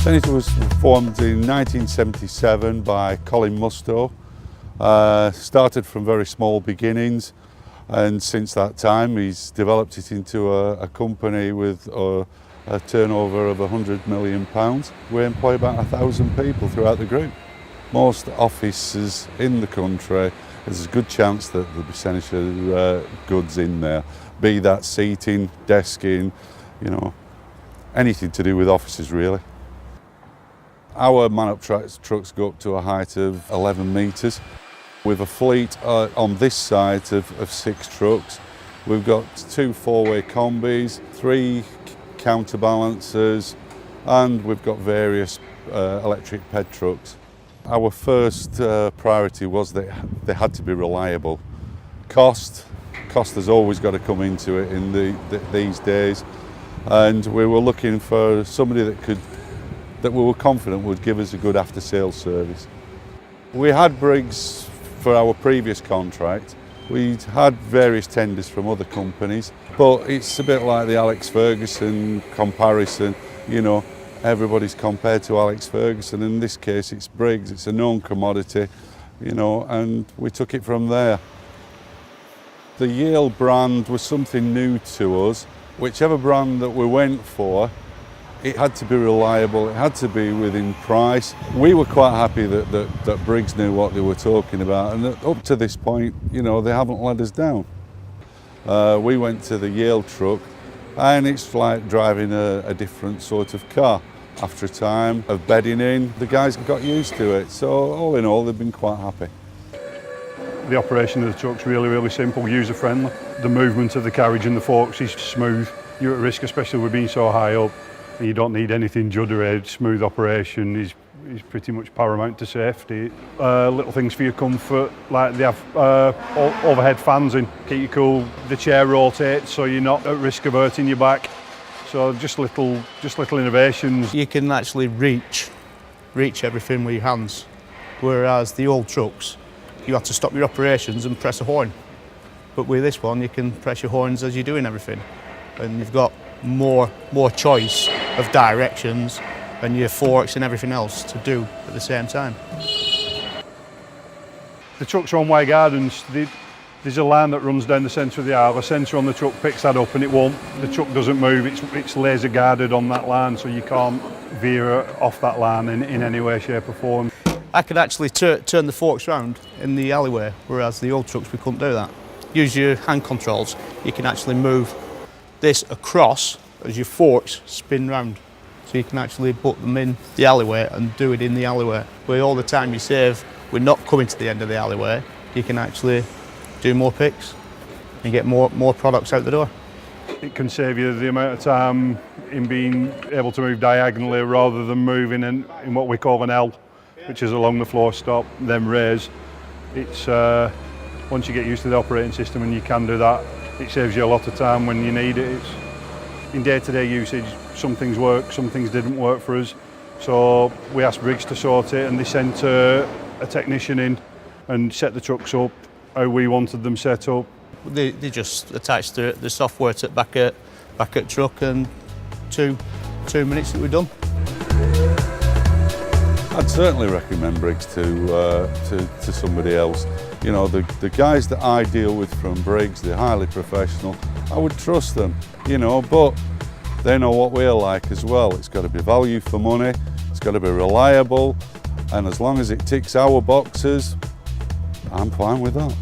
It was formed in 1977 by Colin Mustoe. Started from very small beginnings, and since that time he's developed it into a company with a turnover of £100 million. We employ about 1,000 people throughout the group. Most offices in the country, there's a good chance that there'll be Seneca goods in there, be that seating, desking, you know, anything to do with offices really. Our man-up trucks go up to a height of 11 metres. With a fleet on this side of 6 trucks. We've got 2 four-way combis, 3 counterbalancers, and we've got various electric ped trucks. Our first priority was that they had to be reliable. Cost has always got to come into it in these days, and we were looking for somebody that we were confident would give us a good after-sales service. We had Briggs for our previous contract. We'd had various tenders from other companies, but it's a bit like the Alex Ferguson comparison. You know, everybody's compared to Alex Ferguson. In this case, it's Briggs. It's a known commodity, you know, and we took it from there. The YALE brand was something new to us. Whichever brand that we went for, it had to be reliable, it had to be within price. We were quite happy that Briggs knew what they were talking about, and up to this point, you know, they haven't let us down. We went to the YALE truck, and it's like driving a different sort of car. After a time of bedding in, the guys got used to it, so all in all, they've been quite happy. The operation of the truck's really simple, user-friendly. The movement of the carriage and the forks is smooth. You're at risk, especially with being so high up. You don't need anything juddered. Smooth operation is pretty much paramount to safety. Little things for your comfort, like they have overhead fans in, keep you cool. The chair rotates, so you're not at risk of hurting your back. So just little innovations. You can actually reach everything with your hands, whereas the old trucks, you have to stop your operations and press a horn. But with this one, you can press your horns as you're doing everything, and you've got more choice of directions and your forks and everything else to do at the same time. The trucks are on Y Gardens. There's a line that runs down the centre of the aisle. A sensor on the truck picks that up, and the truck doesn't move. It's laser guarded on that line, so you can't veer off that line in any way, shape or form. I could actually turn the forks around in the alleyway, whereas the old trucks we couldn't do that. Use your hand controls. You can actually move this across as your forks spin round. So you can actually put them in the alleyway and do it in the alleyway. With all the time you save, we're not coming to the end of the alleyway, you can actually do more picks and get more products out the door. It can save you the amount of time in being able to move diagonally rather than moving in what we call an L, which is along the floor stop, then raise. It's once you get used to the operating system and you can do that, it saves you a lot of time when you need it. In day-to-day usage, some things work, some things didn't work for us. So we asked Briggs to sort it, and they sent a technician in and set the trucks up how we wanted them set up. They just attached the software to back at truck, and 2 minutes that we're done. I'd certainly recommend Briggs to somebody else. You know, the guys that I deal with from Briggs, they're highly professional. I would trust them, you know, but they know what we're like as well. It's got to be value for money, it's got to be reliable, and as long as it ticks our boxes, I'm fine with that.